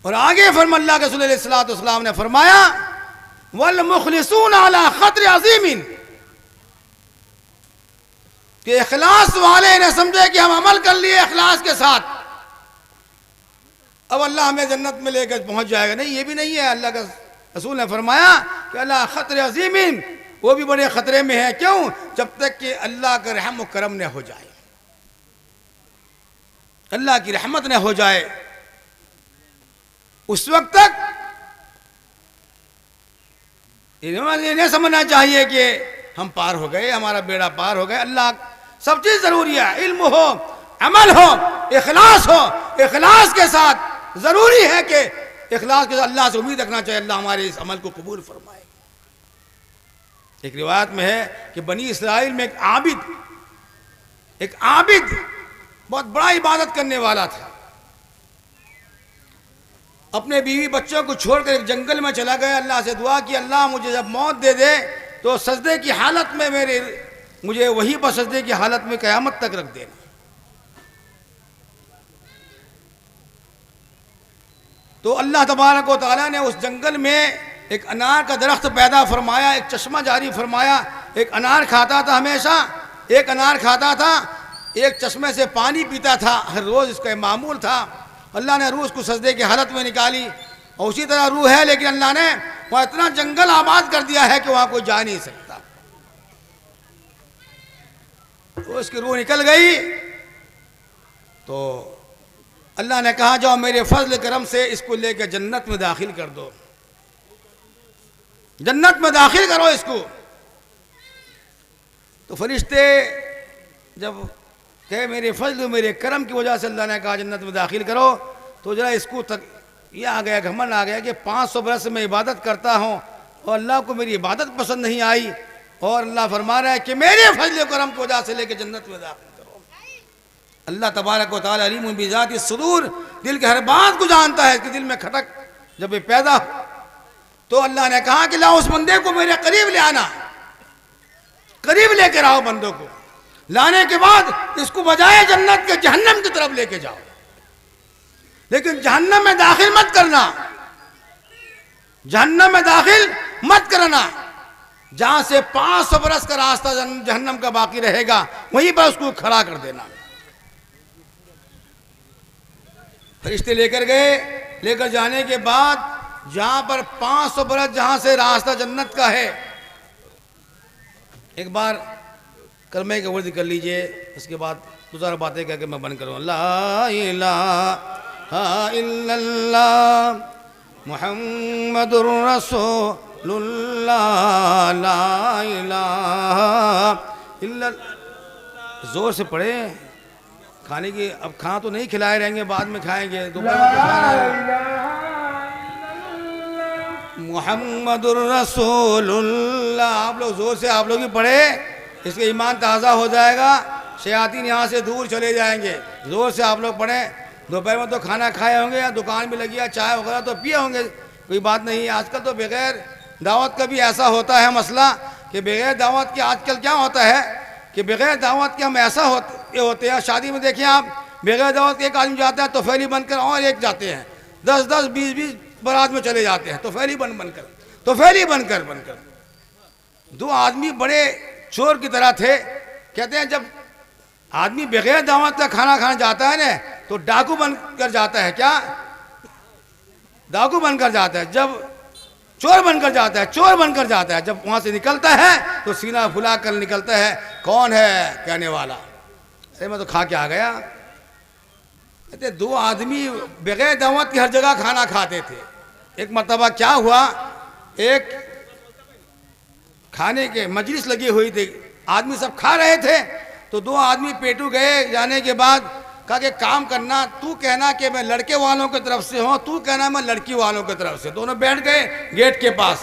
اور آگے اللہ کے رسول علیہ الصلوۃ والسلام نے فرمایا والمخلصون علی خطر عظیم، کہ اخلاص والے نے سمجھے کہ ہم عمل کر لیے اخلاص کے ساتھ، اب اللہ ہمیں جنت میں لے کر پہنچ جائے گا، نہیں، یہ بھی نہیں ہے۔ اللہ کا رسول نے فرمایا کہ اللہ خطر عظیم، وہ بھی بڑے خطرے میں ہے، کیوں؟ جب تک کہ اللہ کا رحم و کرم نہ ہو جائے، اللہ کی رحمت نہ ہو جائے، اس وقت تک یہ نہیں سمجھنا چاہیے کہ ہم پار ہو گئے، ہمارا بیڑا پار ہو گئے۔ اللہ سب چیز ضروری ہے، علم ہو، عمل ہو، اخلاص ہو، اخلاص کے ساتھ ضروری ہے کہ اخلاص کے ساتھ اللہ سے امید رکھنا چاہیے اللہ ہمارے اس عمل کو قبول فرمائے۔ ایک روایت میں ہے کہ بنی اسرائیل میں ایک عابد بہت بڑا عبادت کرنے والا تھا، اپنے بیوی بچوں کو چھوڑ کر ایک جنگل میں چلا گیا، اللہ سے دعا کی اللہ مجھے جب موت دے دے تو سجدے کی حالت میں مجھے وہیں پر سجدے کی حالت میں قیامت تک رکھ دینا۔ تو اللہ تبارک و تعالیٰ نے اس جنگل میں ایک انار کا درخت پیدا فرمایا، ایک چشمہ جاری فرمایا، ایک انار کھاتا تھا، ہمیشہ ایک انار کھاتا تھا، ایک چشمے سے پانی پیتا تھا، ہر روز اس کا معمول تھا۔ اللہ نے روح کو سجدے کی حالت میں نکالی، اور اسی طرح روح ہے، لیکن اللہ نے وہاں اتنا جنگل آباد کر دیا ہے کہ وہاں کوئی جا نہیں سکتا۔ تو اس کی روح نکل گئی تو اللہ نے کہا جاؤ میرے فضل کرم سے اس کو لے کے جنت میں داخل کر دو، جنت میں داخل کرو اس کو۔ تو فرشتے جب کہ میرے فضل میرے کرم کی وجہ سے اللہ نے کہا جنت میں داخل کرو، تو ذرا اس کو یہ آ گیا، گھمنڈ آ گیا کہ 500 برس میں عبادت کرتا ہوں اور اللہ کو میری عبادت پسند نہیں آئی، اور اللہ فرما رہا ہے کہ میرے فضل و کرم کی وجہ سے لے کے جنت میں داخل کرو۔ اللہ تبارک و تعالی علیم بذات الصدور، دل کے ہر بات کو جانتا ہے، اس کے دل میں کھٹک جب یہ پیدا ہو تو اللہ نے کہا کہ لاؤ اس بندے کو میرے قریب لے آنا، قریب لے کے آؤ بندوں کو، لانے کے بعد اس کو بجائے جنت کے جہنم کی طرف لے کے جاؤ، لیکن جہنم میں داخل مت کرنا، جہنم میں داخل مت کرنا، جہاں سے 500 برس کا راستہ جہنم کا باقی رہے گا وہیں پر اس کو کھڑا کر دینا۔ فرشتے لے کر گئے، لے کر جانے کے بعد جہاں پر 500 برس جہاں سے راستہ جنت کا ہے، ایک بار کلمہ کا ورد کر لیجئے، اس کے بعد گزار باتیں کہہ کے میں بند کروں۔ لا الہ الا اللہ محمد الرسول اللہ، لا الہ الا اللہ۔ زور سے پڑھے، کھانے کی اب کھانا تو نہیں کھلائے رہیں گے، بعد میں کھائیں گے، محمد الرسول اللہ۔ آپ لوگ زور سے آپ لوگ ہی پڑھے، اس کے ایمان تازہ ہو جائے گا، شیاطین یہاں سے دور چلے جائیں گے۔ زور سے آپ لوگ پڑھیں۔ دوپہر میں تو کھانا کھائے ہوں گے یا دکان بھی لگی ہے، چائے وغیرہ تو پیے ہوں گے، کوئی بات نہیں۔ آج کل تو بغیر دعوت کا بھی ایسا ہوتا ہے مسئلہ کہ بغیر دعوت کے آج کل کیا ہوتا ہے کہ بغیر دعوت کے ہم ایسا ہوتے ہیں، شادی میں دیکھیں آپ، بغیر دعوت کے ایک آدمی جاتا ہے تو فیلی بن کر اور ایک جاتے ہیں، 10 20 برات میں چلے جاتے ہیں، تو فیلی بن کر دو آدمی بڑے چور کی طرح تھے۔ کہتے ہیں جب آدمی بغیر دعوت کا کھانا کھانا جاتا ہے نا تو ڈاکو بن کر جاتا ہے، کیا ڈاکو بن کر جاتا ہے، جب چور بن کر جاتا ہے، جب وہاں سے نکلتا ہے تو سینہ پھلا کر نکلتا ہے، کون ہے کہنے والا؟ میں تو کھا کے آ گیا۔ کہتے دو آدمی بغیر دعوت کی ہر جگہ کھانا کھاتے تھے۔ ایک مرتبہ کیا ہوا، ایک کھانے کے مجلس لگی ہوئی تھی، آدمی سب کھا رہے تھے، تو دو آدمی پیٹو گئے، جانے کے بعد کہا کہ کام کرنا، تو کہنا کہ میں لڑکے والوں کی طرف سے ہوں، تو کہنا میں لڑکی والوں کی طرف سے۔ دونوں بیٹھ گئے گیٹ کے پاس۔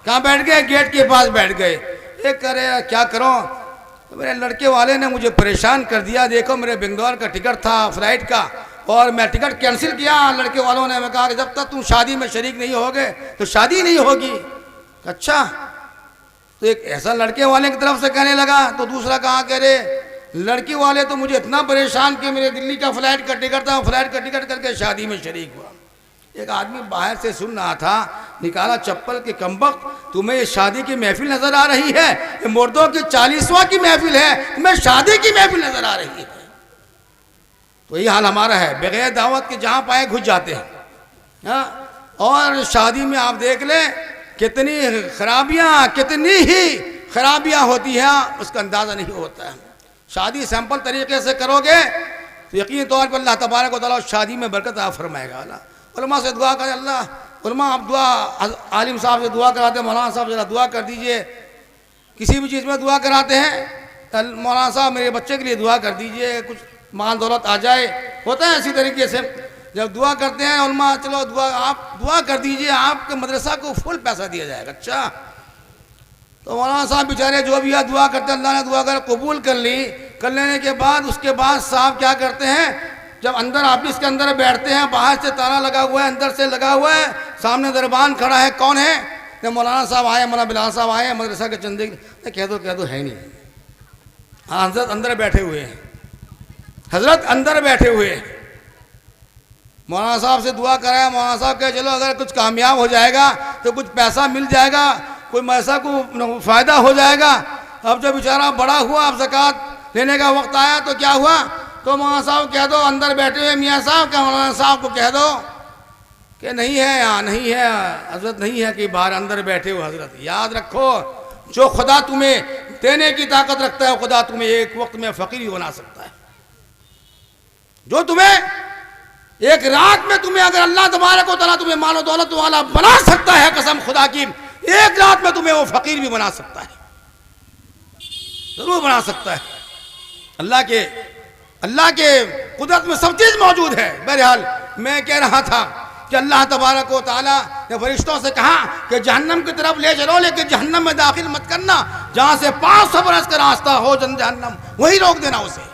کہاں بیٹھ گئے؟ گیٹ کے پاس بیٹھ گئے۔ ایک کہہ رہے کیا کروں، میرے لڑکے والے نے مجھے پریشان کر دیا، دیکھو میرے بنگلور کا ٹکٹ تھا فلائٹ کا اور میں ٹکٹ کینسل کیا لڑکے والوں نے۔ میں کہا کہ جب تک تم شادی میں شریک نہیں ہوگے تو شادی نہیں ہوگی۔ اچھا، تو ایک ایسا لڑکے والے کی طرف سے کہنے لگا، تو دوسرا کہاں کہہ رہے لڑکی والے تو مجھے اتنا پریشان کہ میرے دلی کا فلائٹ کا ٹکٹ تھا، فلائٹ کا ٹکٹ کر کے شادی میں شریک ہوا۔ ایک آدمی باہر سے سن رہا تھا، نکالا چپل کے کمبخت، تمہیں یہ شادی کی محفل نظر آ رہی ہے؟ یہ مردوں کی 40واں کی محفل ہے، تمہیں شادی کی محفل نظر آ رہی ہے؟ تو یہ حال ہمارا ہے، بغیر دعوت کے جہاں پائے گھس جاتے ہیں. اور شادی میں آپ دیکھ لیں کتنی ہی خرابیاں ہوتی ہیں، اس کا اندازہ نہیں ہوتا ہے. شادی سمپل طریقے سے کرو گے تو یقینی طور پر اللہ تبارک و تعالیٰ شادی میں برکت عطا فرمائے گا. علماء سے دعا کریں، اللہ علماء آپ دعا، عالم صاحب سے دعا کراتے ہیں، مولانا صاحب ذرا دعا کر دیجئے. کسی بھی چیز میں دعا کراتے ہیں، مولانا صاحب میرے بچے کے لیے دعا کر دیجئے، کچھ مال دولت آ جائے. ہوتا ہے اسی طریقے سے جب دعا کرتے ہیں علماء، چلو آپ دعا کر دیجئے، آپ کے مدرسہ کو فل پیسہ دیا جائے گا. اچھا، تو مولانا صاحب بیچارے جو بھی دعا کرتے ہیں، اللہ نے دعا قبول کر لی. کر لینے کے بعد اس کے بعد صاحب کیا کرتے ہیں، جب اندر آفس کے اندر بیٹھتے ہیں، باہر سے تالا لگا ہوا ہے، اندر سے لگا ہوا ہے، سامنے دربان کھڑا ہے، کون ہے؟ مولانا صاحب آئے، مولانا بلال صاحب آئے مدرسہ کے چندے. کہہ دو ہے نہیں. ہاں، حضرت اندر بیٹھے ہوئے ہیں، حضرت اندر بیٹھے ہوئے ہیں. مولانا صاحب سے دعا کرایا، مولانا صاحب کہ چلو اگر کچھ کامیاب ہو جائے گا تو کچھ پیسہ مل جائے گا، کوئی ایسا کو فائدہ ہو جائے گا. اب جب بیچارہ بڑا ہوا، اب زکوٰۃ لینے کا وقت آیا تو کیا ہوا؟ تو مولانا صاحب کہہ دو اندر بیٹھے ہوئے میاں صاحب کہ مولانا صاحب کو کہہ دو کہ نہیں ہے، یہاں نہیں ہے حضرت، نہیں ہے کہ باہر اندر بیٹھے ہو حضرت. یاد رکھو، جو خدا تمہیں دینے کی طاقت رکھتا ہے، خدا تمہیں ایک وقت میں فقیر ہی بنا سکتا ہے. جو تمہیں ایک رات میں تمہیں اگر اللہ تبارک و تعالیٰ تمہیں مال و دولت والا بنا سکتا ہے، قسم خدا کی ایک رات میں تمہیں وہ فقیر بھی بنا سکتا ہے، ضرور بنا سکتا ہے. اللہ کے قدرت میں سب چیز موجود ہے. بہرحال میں کہہ رہا تھا کہ اللہ تبارک و تعالیٰ نے فرشتوں سے کہا کہ جہنم کی طرف لے چلو، لیکن جہنم میں داخل مت کرنا، جہاں سے 500 برس کا راستہ ہو جہنم، وہیں روک دینا اسے،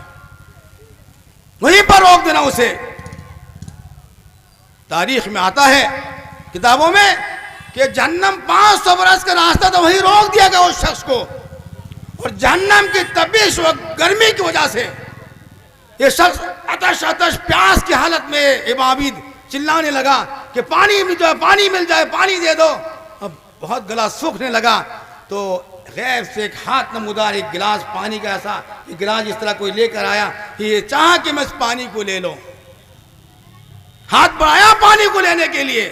وہیں پر روک دینا اسے. تاریخ میں آتا ہے کتابوں میں کہ جہنم 500 برس کا راستہ تو وہیں روک دیا گیا اس شخص کو. اور جہنم کی تپش و گرمی کی وجہ سے یہ شخص عطش پیاس کی حالت میں عبابید چلانے لگا کہ پانی مل جائے، پانی دے دو. اب بہت گلا سوکھنے لگا تو غیب سے ایک ہاتھ نمودار ایک گلاس پانی کا، ایسا ایک گلاس اس طرح کوئی لے کر آیا کہ یہ چاہا کہ میں اس پانی کو لے لوں. ہاتھ بڑھایا پانی کو لینے کے لیے،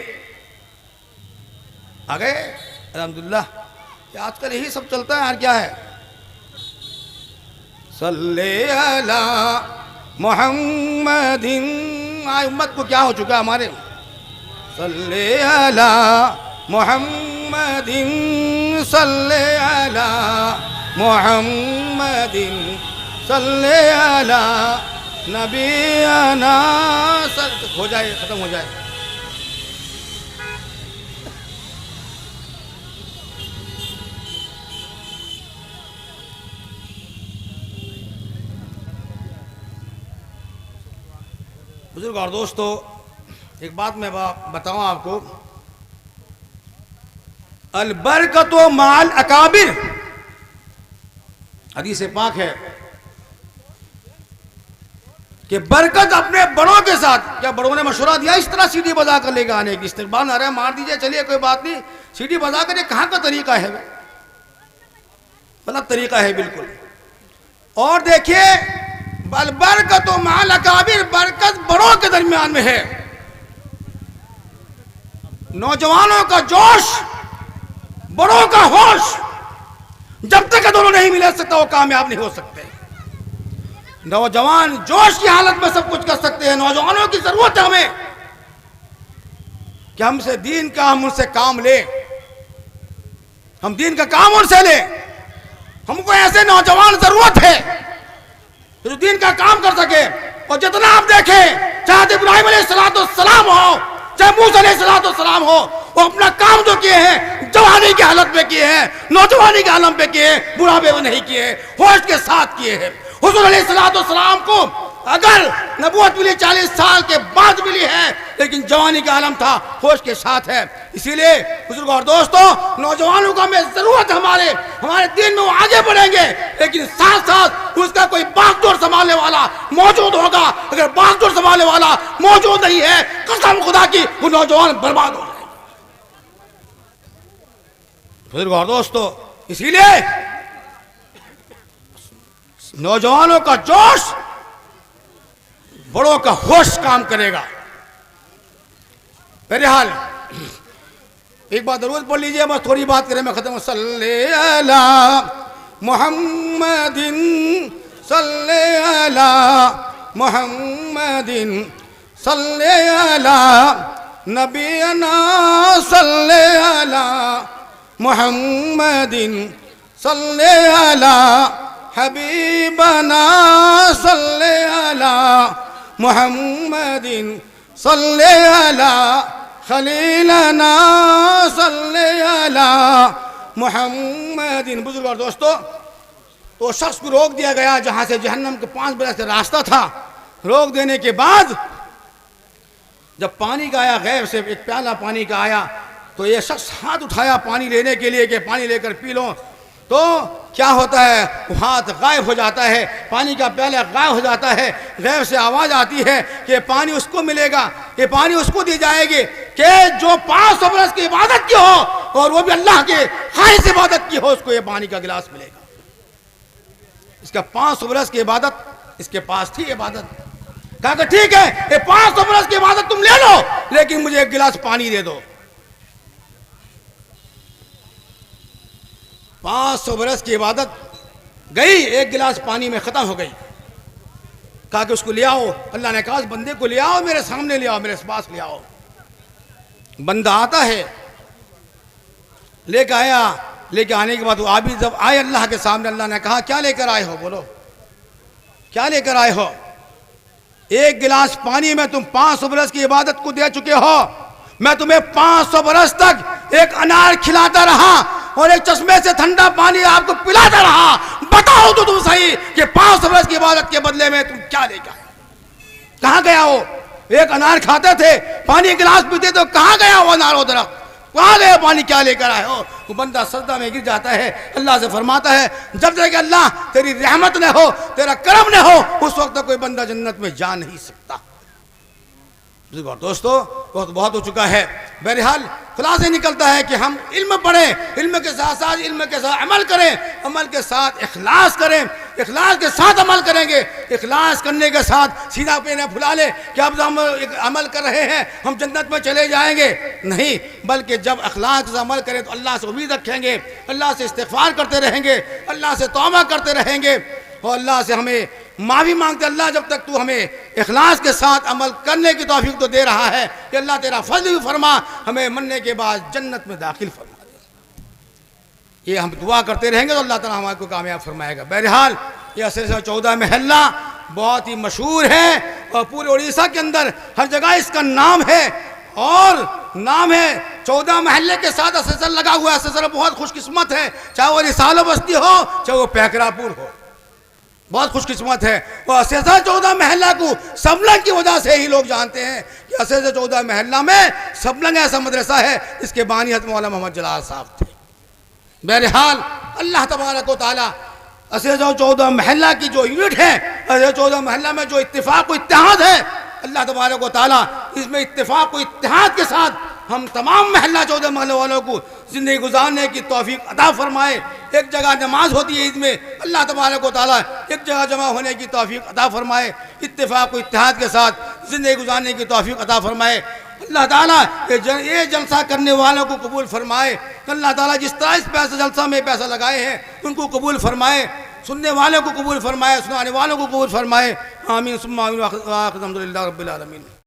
آ گئے. الحمدللہ آج کل یہی سب چلتا ہے. اور کیا ہے؟ صلی علی محمد. امت کو کیا ہو چکا ہمارے؟ صلی علی محمد، صلی علی محمد، صلی علی نبینا. ہو جائے، ختم ہو جائے. بزرگ اور دوستو، ایک بات میں بتاؤں آپ کو، البرکت مع الاکابر، حدیث پاک ہے کہ برکت اپنے بڑوں کے ساتھ. کیا بڑوں نے مشورہ دیا اس طرح سیٹی بجا کر لے کے آنے کی؟ استقبال آ رہا ہے، مار دیجئے، چلیے کوئی بات نہیں، سیٹی بجا کر. یہ کہاں کا طریقہ ہے؟ غلط طریقہ ہے بالکل. اور دیکھیے، البرکت مع الاکابر، برکت بڑوں کے درمیان میں ہے. نوجوانوں کا جوش، بڑوں کا ہوش، جب تک دونوں نہیں مل سکتا وہ کامیاب نہیں ہو سکتے. نوجوان جوش کی حالت میں سب کچھ کر سکتے ہیں. نوجوانوں کی ضرورت ہے ہمیں کہ ہم سے دین کا، ہم ان سے کام لیں، ہم دین کا کام ان سے لیں. ہم کو ایسے نوجوان ضرورت ہے جو دین کا کام کر سکے. اور جتنا آپ دیکھیں، چاہے ابراہیم علیہ السلام ہو، چاہے موسیٰ علیہ السلام ہو، وہ اپنا کام جو کیے ہیں جوانی کی حالت میں کیے ہیں، نوجوانی کے عالم پہ کیے ہیں، بڑھاپے میں نہیں کیے ہیں، ہوش کے ساتھ کیے ہیں. حضور علیہ السلام کو اگر نبوت ملی 40 سال کے بعد ملی ہے، لیکن جوانی کا عالم تھا، ہوش کے ساتھ ہے۔ اسی لیے بزرگوں اور دوستوں، نوجوانوں کو ہمیں ضرورت ہے، ہمارے دین میں وہ آگے بڑھیں گے، لیکن ساتھ ساتھ اس کا کوئی باغ ڈور سنبھالنے والا موجود ہوگا۔ اگر باغ ڈور سنبھالنے والا موجود نہیں ہے، قسم خدا کی وہ نوجوان برباد ہو جائے گا۔ بزرگوں اور دوستوں، اسی لیے نوجوانوں کا جوش، بڑوں کا ہوش کام کرے گا۔ بہرحال ایک بات درود پڑھ لیجئے، بس تھوڑی بات کریں، میں ختم۔ صلی علی محمد، صلی علی محمد، صلی علی نبینا، صلی علی محمد، صلی علی حبیبنا، صلی علی محمد، صلی علی خلیلنا، صلی علی محمد۔ بزرگ اور دوستو، تو شخص کو روک دیا گیا جہاں سے جہنم کے 5 برس سے راستہ تھا۔ روک دینے کے بعد جب پانی کا آیا، غیب سے ایک پیالہ پانی کا آیا، تو یہ شخص ہاتھ اٹھایا پانی لینے کے لیے کہ پانی لے کر پی لو، تو کیا ہوتا ہے، وہ ہاتھ غائب ہو جاتا ہے، پانی کا پیالہ غائب ہو جاتا ہے۔ غیب سے آواز آتی ہے کہ پانی اس کو ملے گا، یہ پانی اس کو دی جائے گی کہ جو 500 برس کی عبادت کی ہو اور وہ بھی اللہ کے خالص عبادت کی ہو، اس کو یہ پانی کا گلاس ملے گا۔ اس کا 500 برس کی عبادت اس کے پاس تھی عبادت، کہا کہ ٹھیک ہے، یہ 500 برس کی عبادت تم لے لو، لیکن مجھے ایک گلاس پانی دے دو۔ 500 برس کی عبادت گئی، ایک گلاس پانی میں ختم ہو گئی۔ کہا کہ اس کو لے آؤ۔ اللہ نے کہا اس بندے کو لے آؤ، میرے سامنے لے آؤ، میرے پاس لے آؤ۔ بندہ آتا ہے، لے کے آیا، لے کے آنے کے بعد وہ آبی جب آئے اللہ کے سامنے، اللہ نے کہا کیا لے کر آئے ہو، بولو کیا لے کر آئے ہو؟ ایک گلاس پانی میں تم 500 برس کی عبادت کو دے چکے ہو، میں تمہیں 500 برس تک ایک انار کھلاتا رہا اور ایک چشمے سے ٹھنڈا پانی آپ کو پلاتا رہا، بتاؤ تو تم صحیح کہ 500 برس کی عبادت کے بدلے میں تم کیا لے کے آئے؟ کہاں گیا ہو؟ ایک انار کھاتے تھے، پانی گلاس پیتے تو کہاں گیا وہ انار و درخت؟ کہاں گیا پانی، کیا لے کر آئے ہو؟ وہ بندہ سجدہ میں گر جاتا ہے، اللہ سے فرماتا ہے جب تک کہ اللہ تیری رحمت نہ ہو، تیرا کرم نہ ہو، اس وقت تک کوئی بندہ جنت میں جا نہیں سکتا۔ دوستو بہت ہو چکا ہے۔ بہرحال خلاصہ نکلتا ہے کہ ہم علم پڑھیں، علم کے ساتھ ساتھ علم کے ساتھ عمل کریں، عمل کے ساتھ اخلاص کریں، اخلاص کے ساتھ عمل کریں گے۔ اخلاص کرنے کے ساتھ سیدھا پہ نہ پھلا لے کہ اب ہم عمل کر رہے ہیں ہم جنت میں چلے جائیں گے، نہیں، بلکہ جب اخلاص سے عمل کریں تو اللہ سے امید رکھیں گے، اللہ سے استغفار کرتے رہیں گے، اللہ سے توبہ کرتے رہیں گے، اور اللہ سے ہمیں معافی مانگتے، اللہ جب تک تو ہمیں اخلاص کے ساتھ عمل کرنے کی توفیق تو دے رہا ہے کہ اللہ تیرا فضل بھی فرما، ہمیں مرنے کے بعد جنت میں داخل فرما دے۔ یہ ہم دعا کرتے رہیں گے تو اللہ تعالیٰ ہمارے کو کامیاب فرمائے گا۔ بہرحال یہ سلسلہ 14 محلہ بہت ہی مشہور ہے اور پورے اڑیسہ کے اندر ہر جگہ اس کا نام ہے، اور نام ہے 14 محلے کے ساتھ اسسر لگا ہوا ہے۔ اسسر بہت خوش قسمت ہے، چاہے وہ رسالہ بستی ہو چاہے وہ پیکرا پور ہو، بہت خوش قسمت ہے۔ اور اسسر 14 محلہ کو سبلنگ کی وجہ سے ہی لوگ جانتے ہیں کہ اسسر 14 محلہ میں سبلنگ ایسا مدرسہ ہے جس کے بانی حضرت مولانا محمد جلال صاحب تھے۔ بہرحال اللہ تبارک و تعالیٰ اسسر 14 محلہ کی جو یونٹ ہے، اسسر 14 محلہ میں جو اتفاق و اتحاد ہے، اللہ تبارک و تعالیٰ اس میں اتفاق و اتحاد کے ساتھ ہم تمام محلہ 14 محلہ والوں کو زندگی گزارنے کی توفیق عطا فرمائے۔ ایک جگہ نماز ہوتی ہے عید میں، اللہ تبارک و تعالیٰ ایک جگہ جمع ہونے کی توفیق عطا فرمائے، اتفاق و اتحاد کے ساتھ زندگی گزارنے کی توفیق عطا فرمائے۔ اللہ تعالیٰ یہ جلسہ کرنے والوں کو قبول فرمائے۔ اللہ تعالیٰ جس طرح اس پیسے جلسہ میں پیسہ لگائے ہیں ان کو قبول فرمائے، سننے والوں کو قبول فرمائے، سنانے والوں کو قبول فرمائے۔ آمین ثم آمین، الحمدللہ رب العالمین۔